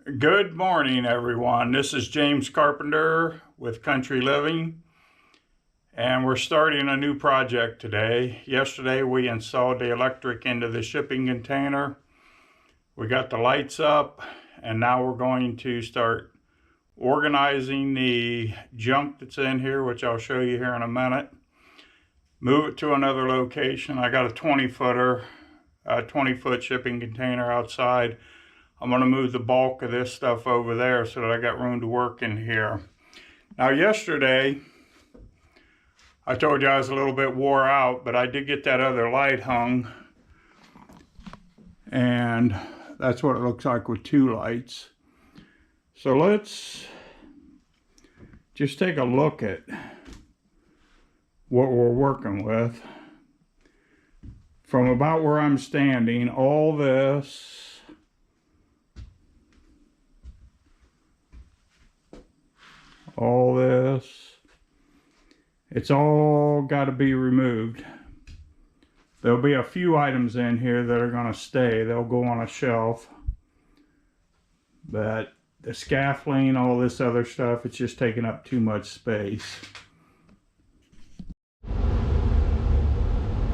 Good morning, everyone. This is James Carpenter with Country Living, and we're starting a new project today. Yesterday, we installed the electric into the shipping container. We got the lights up, and now we're going to start organizing the junk that's in here, which I'll show you here in a minute. Move it to another location. I got a 20-foot shipping container outside. I'm going to move the bulk of this stuff over there so that I got room to work in here. Now, yesterday, I told you I was a little bit wore out, but I did get that other light hung. And that's what it looks like with two lights. So let's just take a look at what we're working with. From about where I'm standing, all this it's all got to be removed. There'll be a few items in here that are going to stay. They'll go on a shelf, but the scaffolding, all this other stuff, it's just taking up too much space.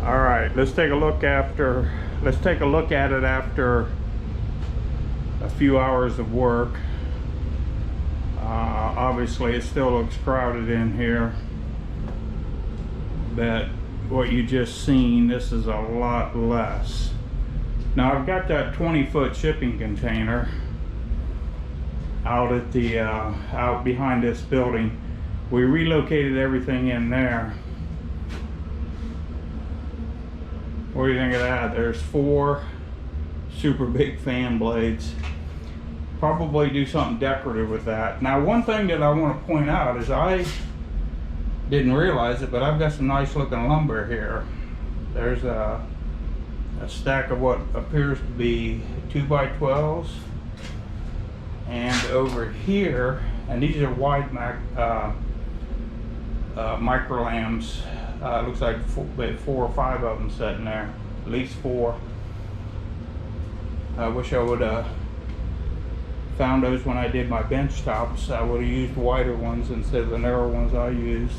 All right, let's take a look at it after a few hours of work. Obviously it still looks crowded in here, but what you just seen, this is a lot less. Now I've got that 20-foot shipping container out at the out behind this building. We relocated everything in there. What do you think of that? There's 4 super big fan blades. Probably do something decorative with that. Now, one thing that I want to point out is I didn't realize it, but I've got some nice looking lumber here. There's a stack of what appears to be 2x12s, and over here, and these are wide micro lambs. Looks like 4 or 5 of them sitting there, at least 4. I wish I would found those when I did my bench tops. I would have used wider ones instead of the narrow ones I used.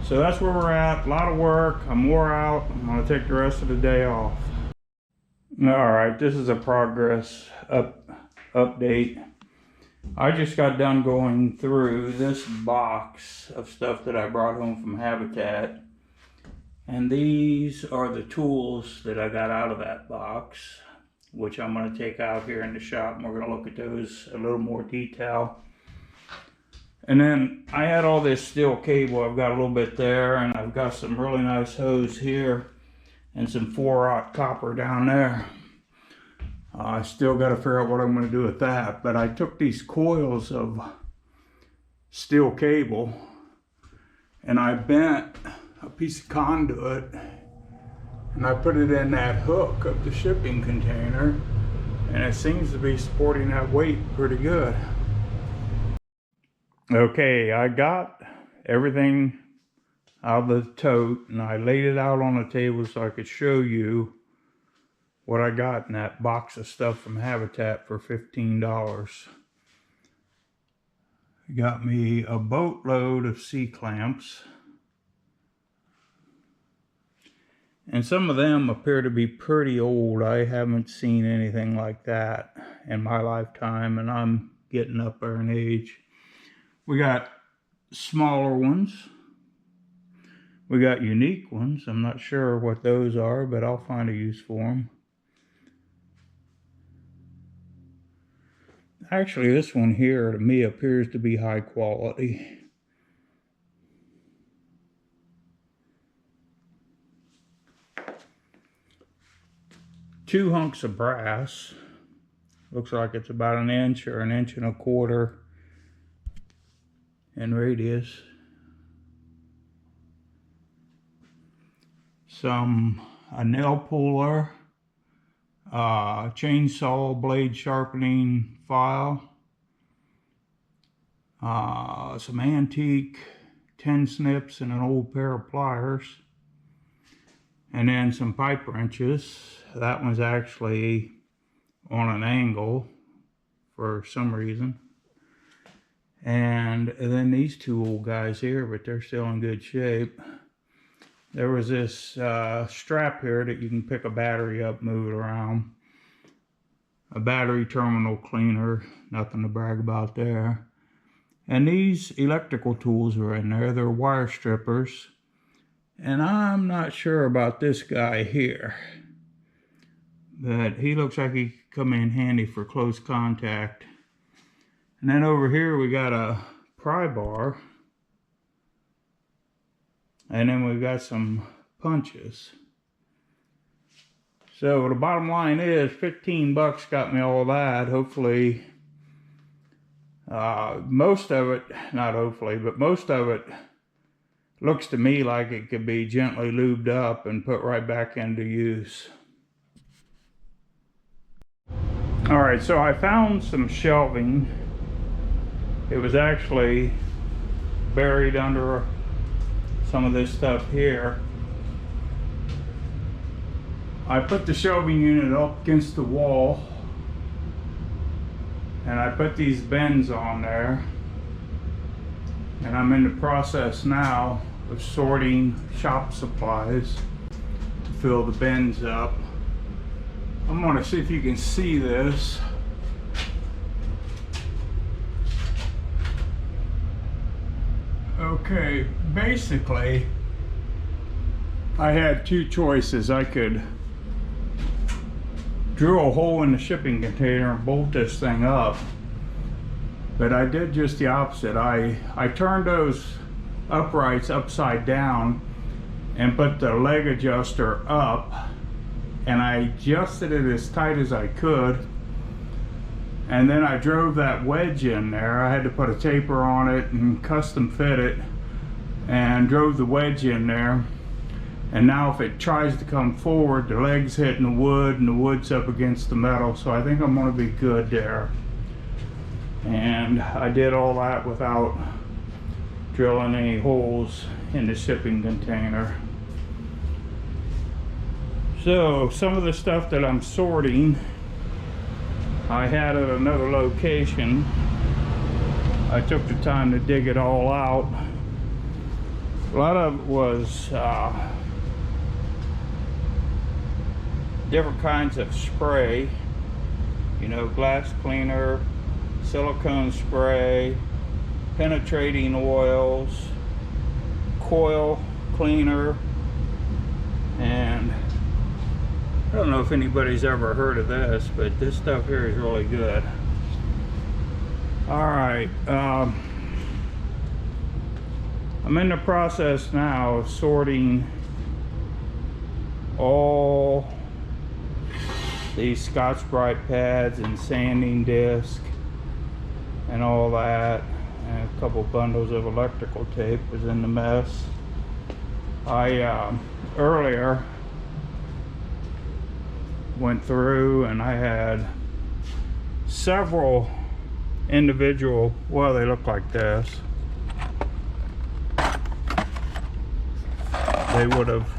So that's where we're at. A lot of work. I'm wore out. I'm going to take the rest of the day off. Alright, this is a progress update. I just got done going through this box of stuff that I brought home from Habitat. And these are the tools that I got out of that box, which I'm going to take out here in the shop, and we're going to look at those a little more detail. And then I had all this steel cable. I've got a little bit there, and I've got some really nice hose here and some 4/0 copper down there. I still got to figure out what I'm going to do with that, but I took these coils of steel cable and I bent a piece of conduit and I put it in that hook of the shipping container, and it seems to be supporting that weight pretty good. Okay, I got everything out of the tote and I laid it out on the table so I could show you what I got in that box of stuff from Habitat for $15. Got me a boatload of C-clamps. And some of them appear to be pretty old. I haven't seen anything like that in my lifetime, and I'm getting up there in age. We got smaller ones. We got unique ones. I'm not sure what those are, but I'll find a use for them. Actually, this one here to me appears to be high quality. Two hunks of brass. Looks like it's about 1 inch or 1 1/4 inches in radius. A nail puller, chainsaw blade sharpening file, some antique tin snips and an old pair of pliers, and then some pipe wrenches. That one's actually on an angle for some reason. And then these two old guys here, but they're still in good shape. There was this strap here that you can pick a battery up, move it around. A battery terminal cleaner, nothing to brag about there. And these electrical tools are in there. They're wire strippers. And I'm not sure about this guy here, but he looks like he could come in handy for close contact. And then over here we got a pry bar. And then we've got some punches. So the bottom line is 15 bucks got me all that. Hopefully, most of it, not hopefully, but most of it looks to me like it could be gently lubed up and put right back into use. All right, so I found some shelving. It was actually buried under some of this stuff here. I put the shelving unit up against the wall, and I put these bins on there, and I'm in the process now of sorting shop supplies to fill the bins up. I'm going to see if you can see this. Okay, basically, I had two choices. I could drill a hole in the shipping container and bolt this thing up, but I did just the opposite. I turned those uprights upside down and put the leg adjuster up, and I adjusted it as tight as I could. And then I drove that wedge in there. I had to put a taper on it and custom fit it, and drove the wedge in there. And now if it tries to come forward, the leg's hitting the wood and the wood's up against the metal. So I think I'm gonna be good there. And I did all that without drilling any holes in the shipping container. So some of the stuff that I'm sorting, I had at another location. I took the time to dig it all out. A lot of it was different kinds of spray, you know, glass cleaner, silicone spray, penetrating oils, coil cleaner, and I don't know if anybody's ever heard of this, but this stuff here is really good. All right, I'm in the process now of sorting all these Scotch-Brite pads and sanding disc and all that, and a couple bundles of electrical tape was in the mess. I earlier went through and I had several individual, well, they look like this. They would have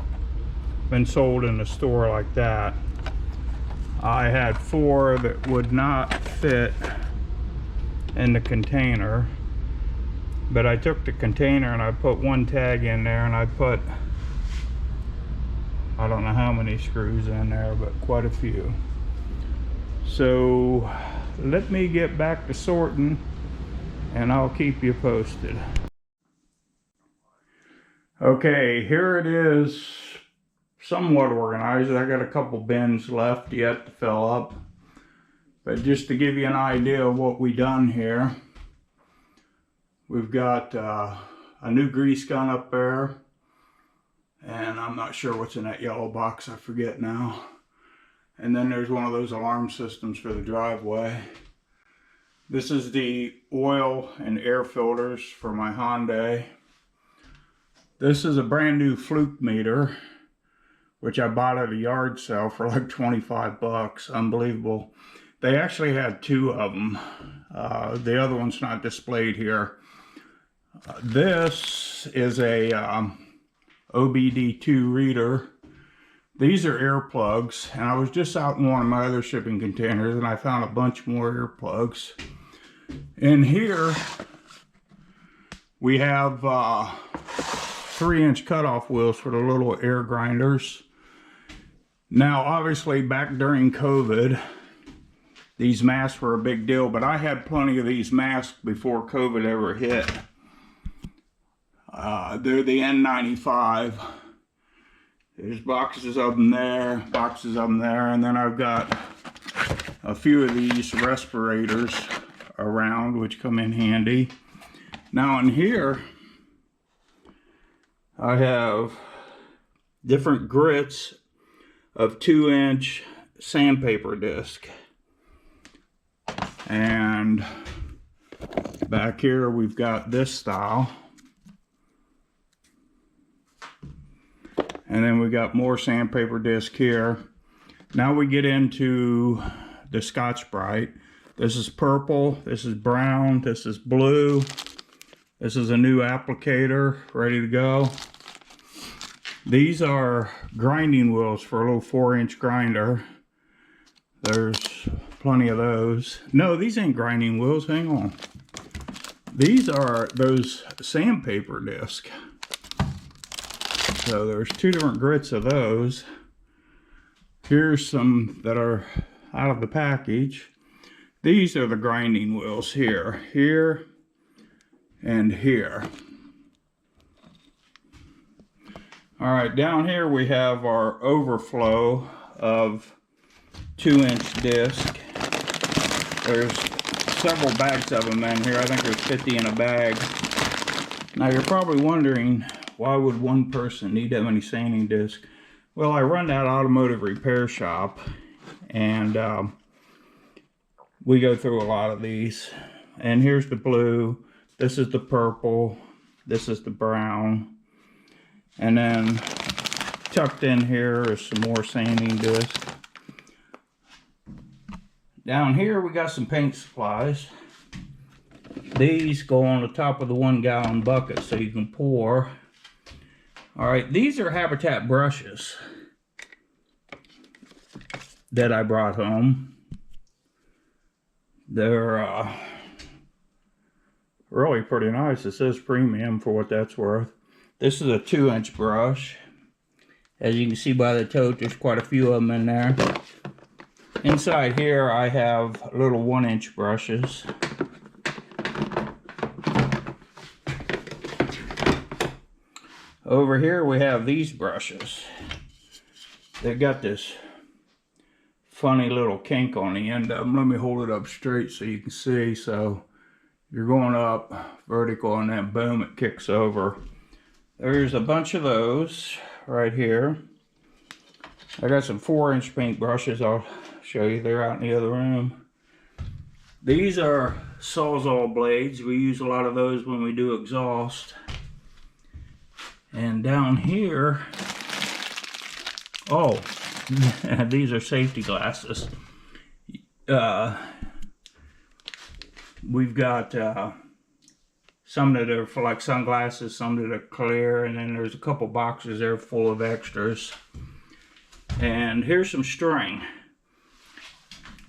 been sold in a store like that. I had 4 that would not fit in the container, but I took the container and I put one tag in there, and I put, I don't know how many screws in there, but quite a few. So let me get back to sorting and I'll keep you posted. Okay, here it is, somewhat organized. I got a couple bins left yet to fill up, but just to give you an idea of what we done here, we've got a new grease gun up there, and I'm not sure what's in that yellow box, I forget now. And then there's one of those alarm systems for the driveway. This is the oil and air filters for my Hyundai. This is a brand new fluke meter, which I bought at a yard sale for like 25 bucks. Unbelievable. They actually had 2 of them. The other one's not displayed here. This is a OBD2 reader These are earplugs, and I was just out in one of my other shipping containers and I found a bunch more earplugs. In here, we have 3-inch cutoff wheels for the little air grinders. Now, obviously, back during COVID, these masks were a big deal, but I had plenty of these masks before COVID ever hit. They're the N95. There's boxes of them there, boxes of them there, and then I've got a few of these respirators around, which come in handy. Now in here, I have different grits of 2-inch sandpaper disc. And back here we've got this style. And then we got more sandpaper disc here. Now we get into the Scotch-Brite. This is purple, this is brown, this is blue. This is a new applicator, ready to go. These are grinding wheels for a little 4-inch grinder. There's plenty of those. No, these ain't grinding wheels, hang on. These are those sandpaper disc. So there's 2 different grits of those. Here's some that are out of the package. These are the grinding wheels here, here, and here. All right, down here we have our overflow of 2-inch disc. There's several bags of them in here. I think there's 50 in a bag. Now you're probably wondering, why would one person need that many sanding discs? Well, I run that automotive repair shop, and we go through a lot of these. And here's the blue, this is the purple, this is the brown, and then tucked in here is some more sanding disc. Down here we got some paint supplies. These go on the top of the 1-gallon bucket so you can pour. All right, these are Habitat brushes that I brought home. They're really pretty nice. It says premium for what that's worth. This is a 2-inch brush. As you can see by the tote, there's quite a few of them in there. Inside here I have little 1-inch brushes. Over here we have these brushes. They've got this funny little kink on the end of them. Let me hold it up straight so you can see. So you're going up vertical and then boom, it kicks over. There's a bunch of those right here. I got some 4-inch paint brushes. I'll show you. They're out in the other room. These are Sawzall blades. We use a lot of those when we do exhaust. And down here, oh, these are safety glasses. We've got some that are for like sunglasses, some that are clear, and then there's a couple boxes there full of extras. And here's some string.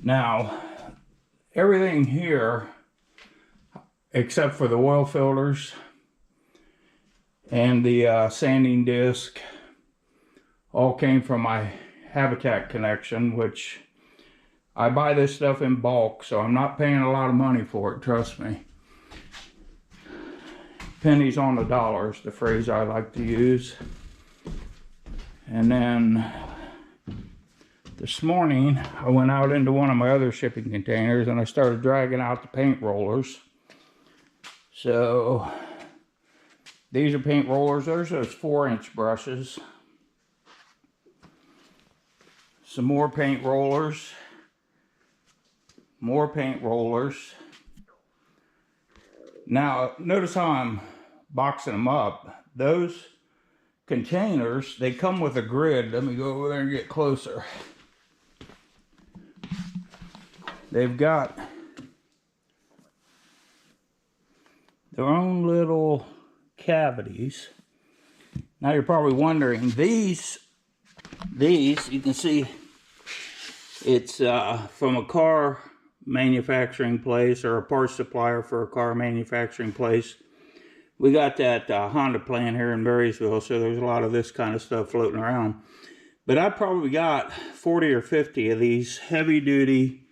Now, everything here, except for the oil filters and the sanding disc, all came from my Habitat connection, which I buy this stuff in bulk, so I'm not paying a lot of money for it, trust me. Pennies on the dollar is the phrase I like to use. And then this morning I went out into one of my other shipping containers and I started dragging out the paint rollers. So these are paint rollers. There's those 4-inch brushes. Some more paint rollers. More paint rollers. Now, notice how I'm boxing them up. Those containers, they come with a grid. Let me go over there and get closer. They've got their own little cavities. Now you're probably wondering, these these, you can see it's from a car manufacturing place or a parts supplier for a car manufacturing place. We got that Honda plant here in Marysville, so there's a lot of this kind of stuff floating around. But I probably got 40 or 50 of these heavy duty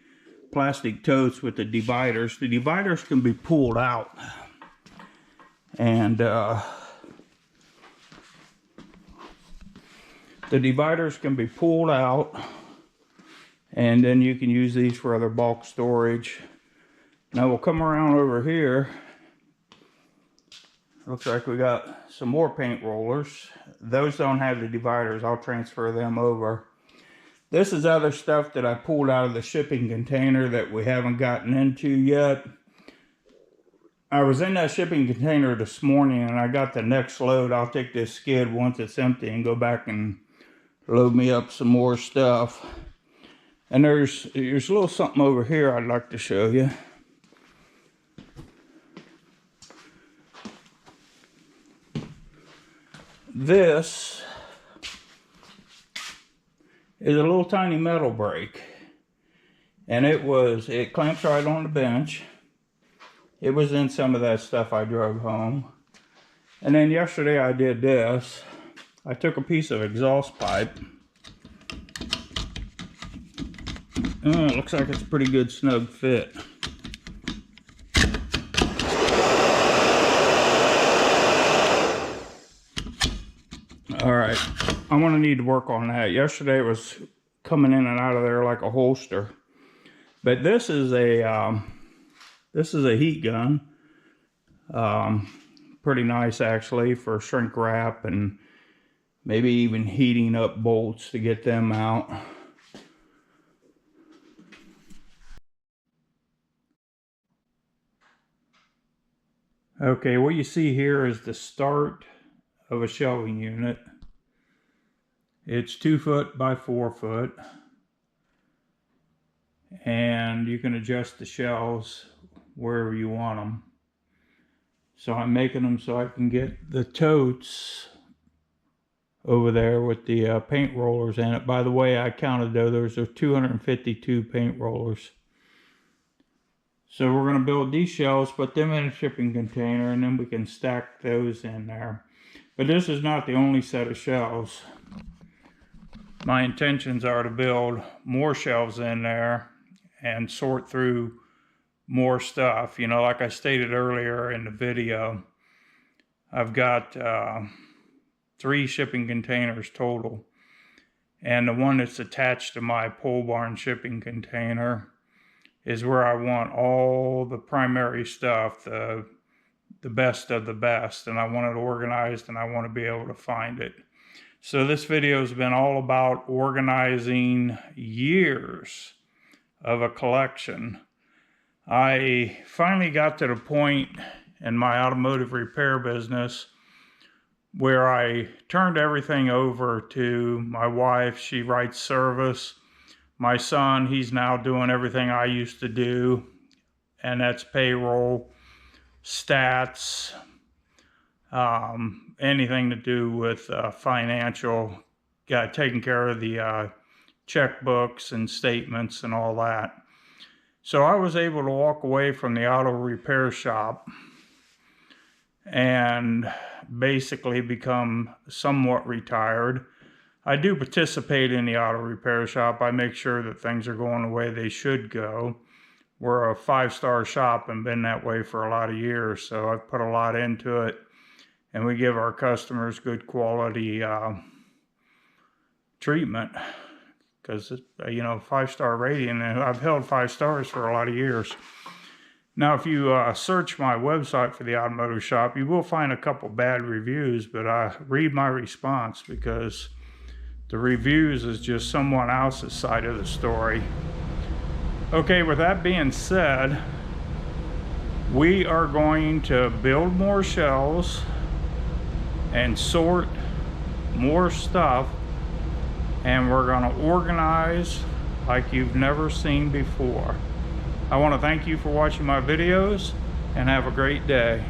plastic totes with the dividers. The dividers can be pulled out, and the dividers can be pulled out, and then you can use these for other bulk storage. Now we'll come around over here. Looks like we got some more paint rollers. Those don't have the dividers. I'll transfer them over. This is other stuff that I pulled out of the shipping container that we haven't gotten into yet. I was in that shipping container this morning and I got the next load. I'll take this skid once it's empty and go back and load me up some more stuff. And there's a little something over here I'd like to show you. This is a little tiny metal brake, and it clamps right on the bench. It was in some of that stuff I drove home. And then yesterday I did this. I took a piece of exhaust pipe. It looks like it's a pretty good snug fit. Alright, I'm going to need to work on that. Yesterday it was coming in and out of there like a holster. But this is a heat gun. Pretty nice actually for shrink wrap and maybe even heating up bolts to get them out. Okay, what you see here is the start of a shelving unit. It's 2 foot by 4 foot, and you can adjust the shelves wherever you want them. So I'm making them so I can get the totes over there with the paint rollers in it. By the way, I counted those. There's 252 paint rollers. So we're going to build these shelves, put them in a shipping container, and then we can stack those in there. But this is not the only set of shelves. My intentions are to build more shelves in there and sort through more stuff. You know, like I stated earlier in the video, I've got 3 shipping containers total. And the one that's attached to my pole barn shipping container is where I want all the primary stuff, the best of the best, and I want it organized and I want to be able to find it. So this video has been all about organizing years of a collection. I finally got to the point in my automotive repair business where I turned everything over to my wife. She writes service. My son, he's now doing everything I used to do, and that's payroll, stats, anything to do with financial, taking care of the checkbooks and statements and all that. So I was able to walk away from the auto repair shop and basically become somewhat retired. I do participate in the auto repair shop. I make sure that things are going the way they should go. We're a 5-star shop and been that way for a lot of years, so I've put a lot into it, and we give our customers good quality treatment because, you know, 5-star rating, and I've held 5 stars for a lot of years. Now, if you search my website for the automotive shop, you will find a couple bad reviews, but I read my response because the reviews is just someone else's side of the story. Okay, with that being said, we are going to build more shelves and sort more stuff, and we're going to organize like you've never seen before. I want to thank you for watching my videos, and have a great day.